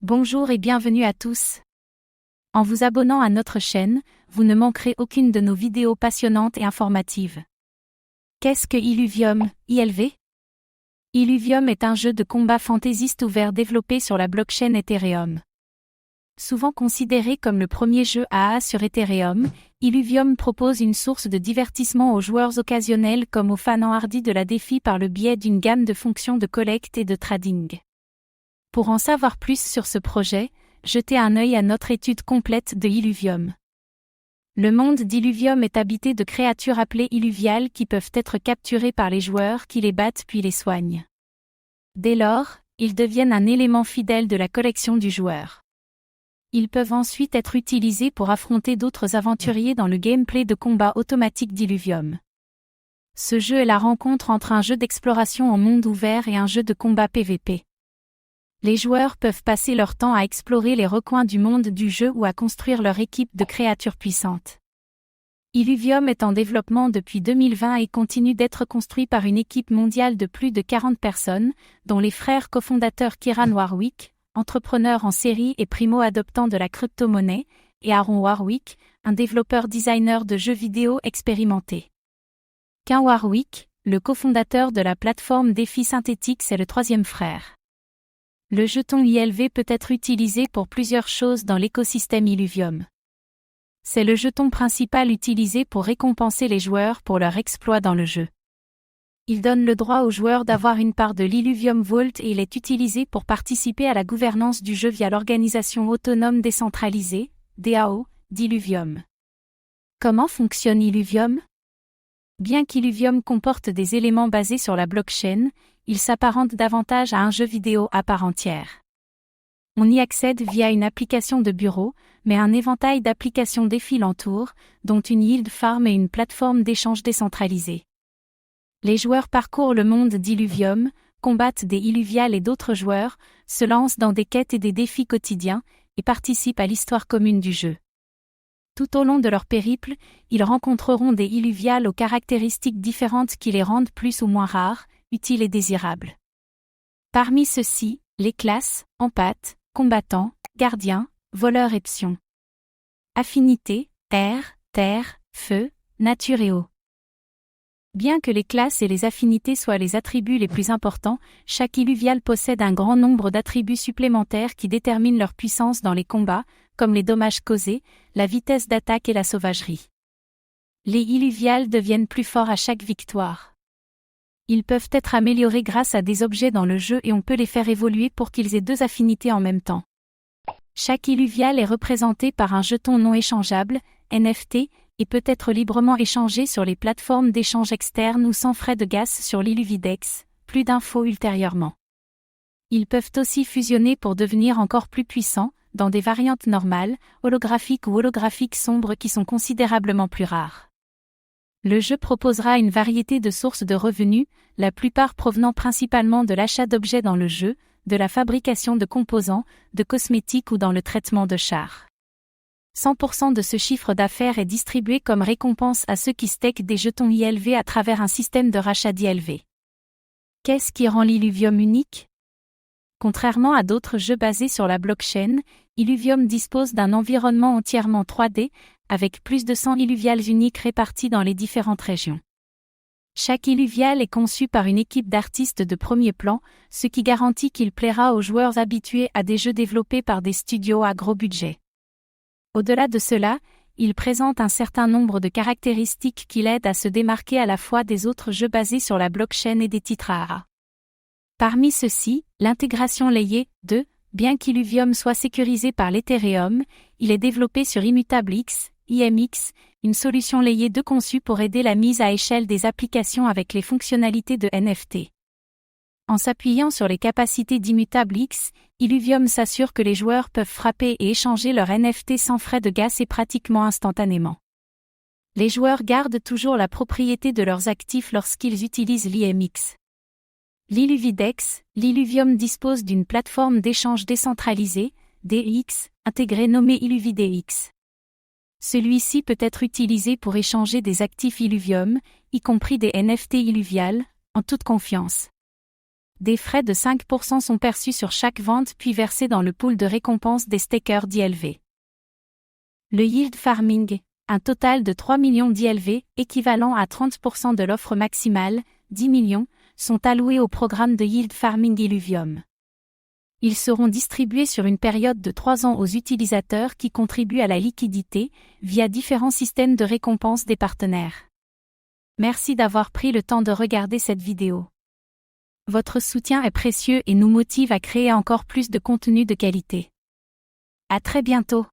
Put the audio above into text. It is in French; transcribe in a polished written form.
Bonjour et bienvenue à tous. En vous abonnant à notre chaîne, vous ne manquerez aucune de nos vidéos passionnantes et informatives. Qu'est-ce que Illuvium, ILV? Illuvium est un jeu de combat fantaisiste ouvert développé sur la blockchain Ethereum. Souvent considéré comme le premier jeu AA sur Ethereum, Illuvium propose une source de divertissement aux joueurs occasionnels comme aux fans enhardis de la défi par le biais d'une gamme de fonctions de collecte et de trading. Pour en savoir plus sur ce projet, jetez un œil à notre étude complète de Illuvium. Le monde d'Illuvium est habité de créatures appelées illuviales qui peuvent être capturées par les joueurs qui les battent puis les soignent. Dès lors, ils deviennent un élément fidèle de la collection du joueur. Ils peuvent ensuite être utilisés pour affronter d'autres aventuriers dans le gameplay de combat automatique d'Illuvium. Ce jeu est la rencontre entre un jeu d'exploration en monde ouvert et un jeu de combat PvP. Les joueurs peuvent passer leur temps à explorer les recoins du monde du jeu ou à construire leur équipe de créatures puissantes. Illuvium est en développement depuis 2020 et continue d'être construit par une équipe mondiale de plus de 40 personnes, dont les frères cofondateurs Kieran Warwick, entrepreneur en série et primo-adoptant de la crypto-monnaie, et Aaron Warwick, un développeur-designer de jeux vidéo expérimenté. Ken Warwick, le cofondateur de la plateforme Défi Synthétique, est le troisième frère. Le jeton ILV peut être utilisé pour plusieurs choses dans l'écosystème Illuvium. C'est le jeton principal utilisé pour récompenser les joueurs pour leur exploit dans le jeu. Il donne le droit aux joueurs d'avoir une part de l'Illuvium Vault et il est utilisé pour participer à la gouvernance du jeu via l'organisation autonome décentralisée, DAO, d'Illuvium. Comment fonctionne Illuvium? Bien qu'Illuvium comporte des éléments basés sur la blockchain, il s'apparente davantage à un jeu vidéo à part entière. On y accède via une application de bureau, mais un éventail d'applications défile entoure, dont une yield farm et une plateforme d'échange décentralisée. Les joueurs parcourent le monde d'Illuvium, combattent des illuviales et d'autres joueurs, se lancent dans des quêtes et des défis quotidiens, et participent à l'histoire commune du jeu. Tout au long de leur périple, ils rencontreront des illuviales aux caractéristiques différentes qui les rendent plus ou moins rares, utiles et désirables. Parmi ceux-ci, les classes, empathes, combattants, gardiens, voleurs et pions. Affinités, air, terre, feu, nature et eau. Bien que les classes et les affinités soient les attributs les plus importants, chaque illuvial possède un grand nombre d'attributs supplémentaires qui déterminent leur puissance dans les combats, comme les dommages causés, la vitesse d'attaque et la sauvagerie. Les illuviales deviennent plus forts à chaque victoire. Ils peuvent être améliorés grâce à des objets dans le jeu et on peut les faire évoluer pour qu'ils aient deux affinités en même temps. Chaque illuvial est représenté par un jeton non échangeable, NFT, et peut être librement échangé sur les plateformes d'échange externes ou sans frais de gaz sur l'Illuvidex, plus d'infos ultérieurement. Ils peuvent aussi fusionner pour devenir encore plus puissants, dans des variantes normales, holographiques ou holographiques sombres qui sont considérablement plus rares. Le jeu proposera une variété de sources de revenus, la plupart provenant principalement de l'achat d'objets dans le jeu, de la fabrication de composants, de cosmétiques ou dans le traitement de chars. 100% de ce chiffre d'affaires est distribué comme récompense à ceux qui stakent des jetons ILV à travers un système de rachat d'ILV. Qu'est-ce qui rend l'Illuvium unique? Contrairement à d'autres jeux basés sur la blockchain, Illuvium dispose d'un environnement entièrement 3D, avec plus de 100 illuviales uniques réparties dans les différentes régions. Chaque illuvial est conçu par une équipe d'artistes de premier plan, ce qui garantit qu'il plaira aux joueurs habitués à des jeux développés par des studios à gros budget. Au-delà de cela, il présente un certain nombre de caractéristiques qui l'aident à se démarquer à la fois des autres jeux basés sur la blockchain et des titres AA. Parmi ceux-ci, l'intégration Layer 2, bien qu'Illuvium soit sécurisé par l'Ethereum, il est développé sur ImmutableX, IMX, une solution Layer 2 conçue pour aider la mise à échelle des applications avec les fonctionnalités de NFT. En s'appuyant sur les capacités d'ImmutableX, Illuvium s'assure que les joueurs peuvent frapper et échanger leurs NFT sans frais de gaz et pratiquement instantanément. Les joueurs gardent toujours la propriété de leurs actifs lorsqu'ils utilisent l'IMX. L'Illuvidex, l'Illuvium dispose d'une plateforme d'échange décentralisée, DX, intégrée nommée Illuvidex. Celui-ci peut être utilisé pour échanger des actifs Illuvium, y compris des NFT illuviales, en toute confiance. Des frais de 5% sont perçus sur chaque vente puis versés dans le pool de récompense des stakers d'ILV. Le yield farming, un total de 3 millions d'ILV, équivalent à 30% de l'offre maximale, 10 millions, sont alloués au programme de yield farming Illuvium. Ils seront distribués sur une période de 3 ans aux utilisateurs qui contribuent à la liquidité, via différents systèmes de récompense des partenaires. Merci d'avoir pris le temps de regarder cette vidéo. Votre soutien est précieux et nous motive à créer encore plus de contenu de qualité. À très bientôt.